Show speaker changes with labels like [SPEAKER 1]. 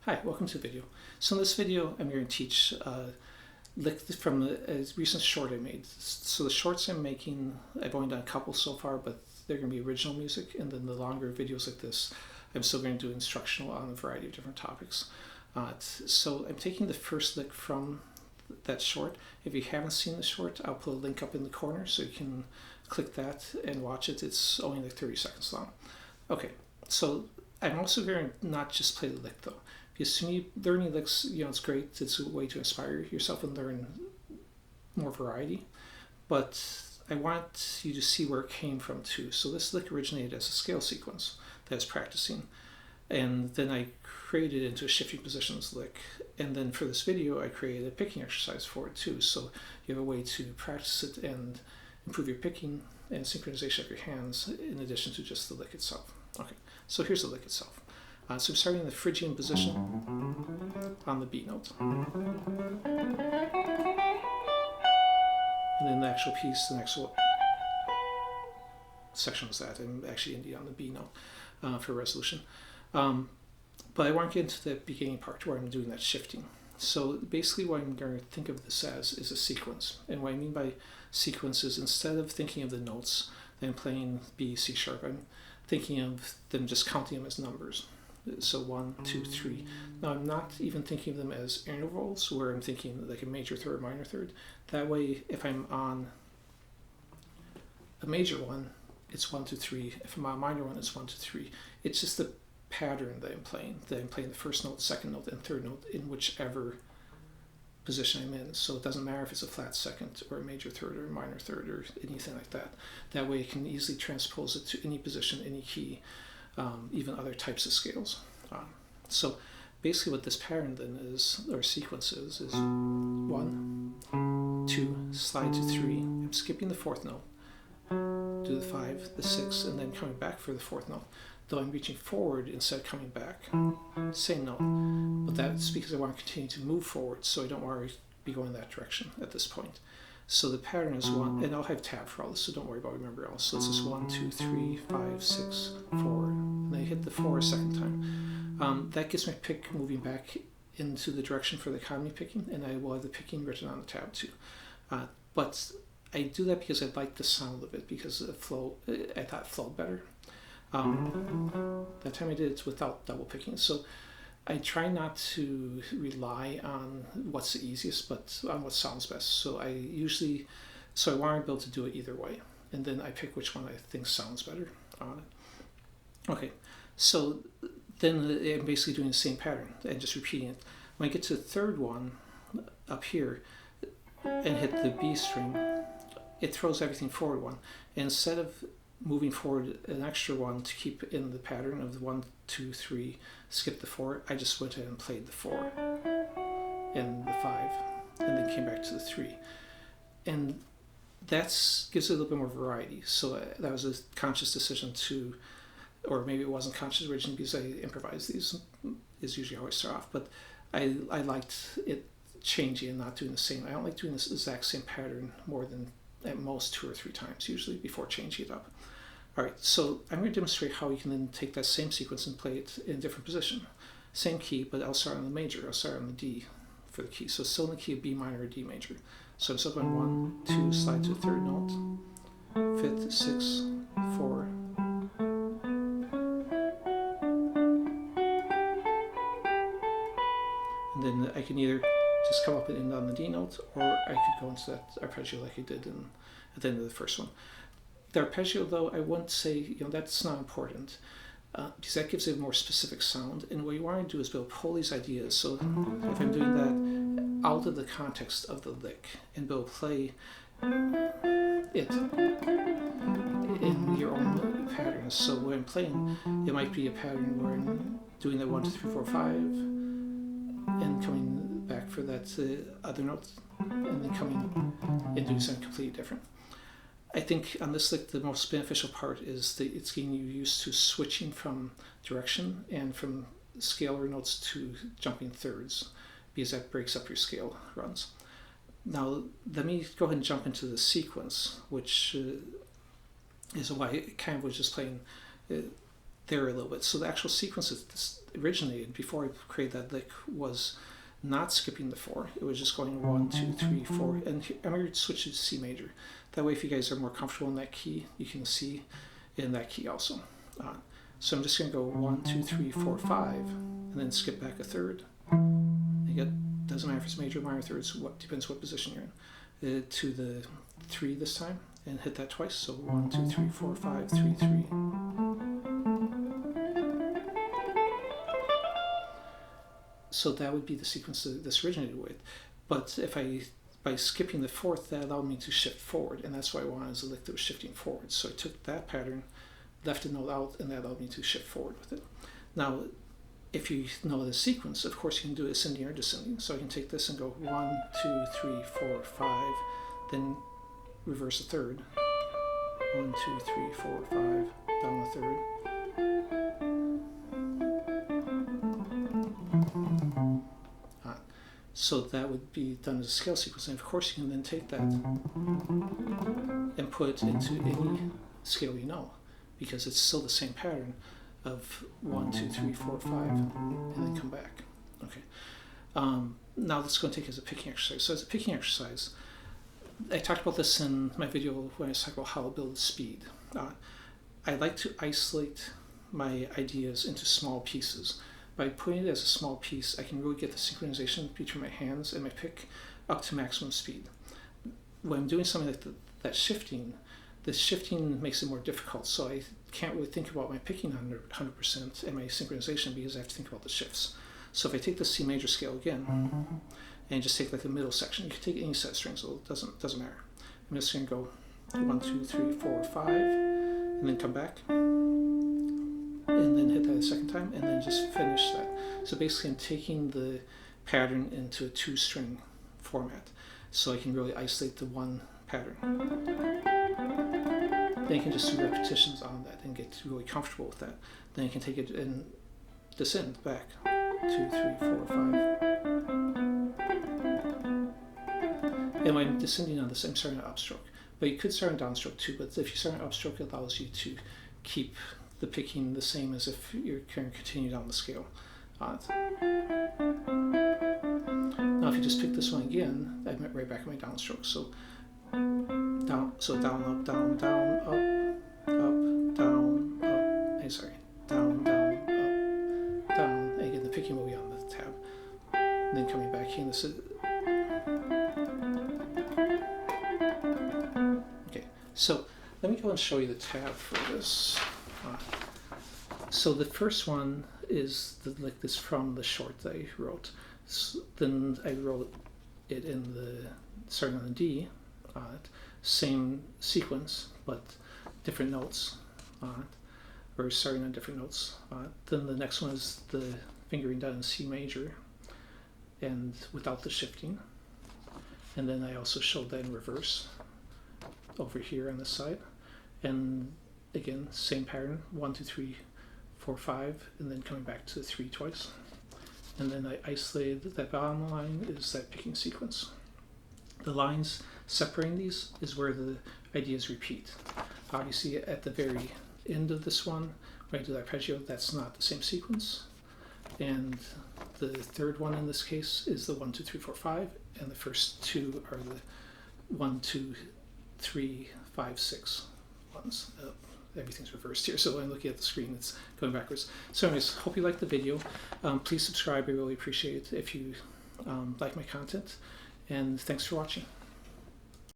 [SPEAKER 1] Hi, welcome to the video. So in this video, I'm going to teach lick from a recent short I made. So the shorts I'm making, I've only done a couple so far, but they're going to be original music, and then the longer videos like this, I'm still going to do instructional on a variety of different topics. So I'm taking the first lick from that short. If you haven't seen the short, I'll put a link up in the corner so you can click that and watch it. It's only like 30 seconds long. Okay, so I'm also going to not just play the lick though. Because to me, learning licks, it's great. It's a way to inspire yourself and learn more variety. But I want you to see where it came from too. So this lick originated as a scale sequence that I was practicing. And then I created it into a shifting positions lick. And then for this video, I created a picking exercise for it too. So you have a way to practice it and improve your picking and synchronization of your hands in addition to just the lick itself. Okay, so here's the lick itself. So I'm starting in the Phrygian position on the B note. And then the actual piece, the next section was that. I'm actually indeed on the B note for resolution. But I want to get into the beginning part where I'm doing that shifting. So basically what I'm going to think of this as is a sequence. And what I mean by sequence is instead of thinking of the notes that I'm playing B, C sharp, I'm thinking of them just counting them as numbers. So 1, 2, 3. Now I'm not even thinking of them as intervals where I'm thinking like a major third, minor third. That way, if I'm on a major one, it's 1, 2, 3. If I'm on a minor one, it's 1, 2, 3. It's just the pattern that I'm playing. That I'm playing the first note, second note, and third note in whichever position I'm in. So it doesn't matter if it's a flat second or a major third or a minor third or anything like that. That way, I can easily transpose it to any position, any key. Even other types of scales. So basically what this pattern then is, or sequence is 1, 2, slide to 3. I'm skipping the fourth note, do the 5, the 6, and then coming back for the fourth note. Though I'm reaching forward instead of coming back. Same note, but that's because I want to continue to move forward, so I don't want to be going that direction at this point. So the pattern is 1, and I'll have tab for all this, so don't worry about remembering all. So it's just 1, 2, 3, 5, 6, 4, and then I hit the 4 a second time. That gets my pick moving back into the direction for the economy picking, and I will have the picking written on the tab too. But I do that because I like the sound of it, because the flow, I thought it flowed better. That time I did it without double picking. So I try not to rely on what's the easiest, but on what sounds best. So I want to be able to do it either way. And then I pick which one I think sounds better on it. Okay, so then I'm basically doing the same pattern and just repeating it. When I get to the third one up here and hit the B string, it throws everything forward one. And instead of moving forward an extra one to keep in the pattern of the 1, 2, 3, skip the 4, I just went ahead and played the 4 and the 5, and then came back to the 3. And that gives it a little bit more variety. So that was a conscious decision to, or maybe it wasn't conscious originally because I improvised these, is usually how I start off, but I liked it changing and not doing the same. I don't like doing this exact same pattern more than at most 2 or 3 times usually before changing it up. Alright, so I'm going to demonstrate how you can then take that same sequence and play it in a different position. Same key, but I'll start on the major. I'll start on the D for the key. So it's still in the key of B minor or D major. So I'm still going 1, 2, slide to the third note, 5th, 6th, 4. And then I can either just come up and end on the D note, or I could go into that arpeggio like I did at the end of the first one. The arpeggio, though, I wouldn't say, that's not important, because that gives it a more specific sound. And what you want to do is be able to pull these ideas. So if I'm doing that out of the context of the lick, and be able to play it in your own patterns. So when I'm playing, it might be a pattern where I'm doing the 1, 2, 3, 4, 5, and coming back for that other note, and then coming and doing something completely different. I think on this lick, the most beneficial part is that it's getting you used to switching from direction and from scalar notes to jumping thirds, because that breaks up your scale runs. Now, let me go ahead and jump into the sequence, which is why I kind of was just playing there a little bit. So the actual sequence originated before I created that lick was not skipping the 4. It was just going 1, 2, 3, 4, and I'm going to switch it to C major. That way, if you guys are more comfortable in that key, you can see in that key also. So I'm just going to go 1, 2, 3, 4, 5, and then skip back a third. It doesn't matter if it's major or minor thirds, depends what position you're in. To the 3 this time, and hit that twice. So 1, 2, 3, 4, 5, 3, 3. So that would be the sequence that this originated with. But if by skipping the 4th, that allowed me to shift forward, and that's what I wanted, is a lick that was shifting forward. So I took that pattern, left a note out, and that allowed me to shift forward with it. Now, if you know the sequence, of course you can do ascending or descending. So I can take this and go 1, 2, 3, 4, 5, then reverse a third. 1, 2, 3, 4, 5, down a third. So that would be done as a scale sequence. And of course you can then take that and put it into any scale you know, because it's still the same pattern of 1, 2, 3, 4, 5, and then come back. Okay. Now let's go and take it as a picking exercise. So as a picking exercise, I talked about this in my video when I was talking about how to build speed. I like to isolate my ideas into small pieces. By putting it as a small piece, I can really get the synchronization between my hands and my pick up to maximum speed. When I'm doing something like that shifting, the shifting makes it more difficult, so I can't really think about my picking 100% and my synchronization, because I have to think about the shifts. So if I take the C major scale again, and just take like the middle section, you can take any set of strings, so it doesn't matter. I'm just going to go 1, 2, 3, 4, 5, and then come back, and then hit that a second time, and then just finish that. So basically I'm taking the pattern into a 2-string format, so I can really isolate the one pattern. Then you can just do repetitions on that and get really comfortable with that. Then you can take it and descend back. 2, 3, 4, 5. And when I'm descending on this, I'm starting an upstroke. But you could start on downstroke too, but if you start an upstroke, it allows you to keep the picking the same as if you're going to continue down the scale. Now if you just pick this one again, I'm right back in my downstroke. So down, up, down, down, up, down, up. Down, down, up, down. And again, the picking will be on the tab. And then coming back in, this is. Okay, so let me go and show you the tab for this. So the first one is like this from the short that I wrote. So then I wrote it in the starting on the D on it, same sequence but different notes on it, or starting on different notes on it. Then the next one is the fingering down in C major and without the shifting. And then I also showed that in reverse over here on this side. And again, same pattern, 1, 2, 3, 4, 5, and then coming back to 3 twice. And then I isolated that bottom line is that picking sequence. The lines separating these is where the ideas repeat. Obviously at the very end of this one, when I do the arpeggio, that's not the same sequence. And the third one in this case is the 1, 2, 3, 4, 5, and the first 2 are the 1, 2, 3, 5, 6 ones. Everything's reversed here, so when I'm looking at the screen, it's going backwards. So anyways, hope you liked the video. Please subscribe, I really appreciate it if you like my content, and thanks for watching.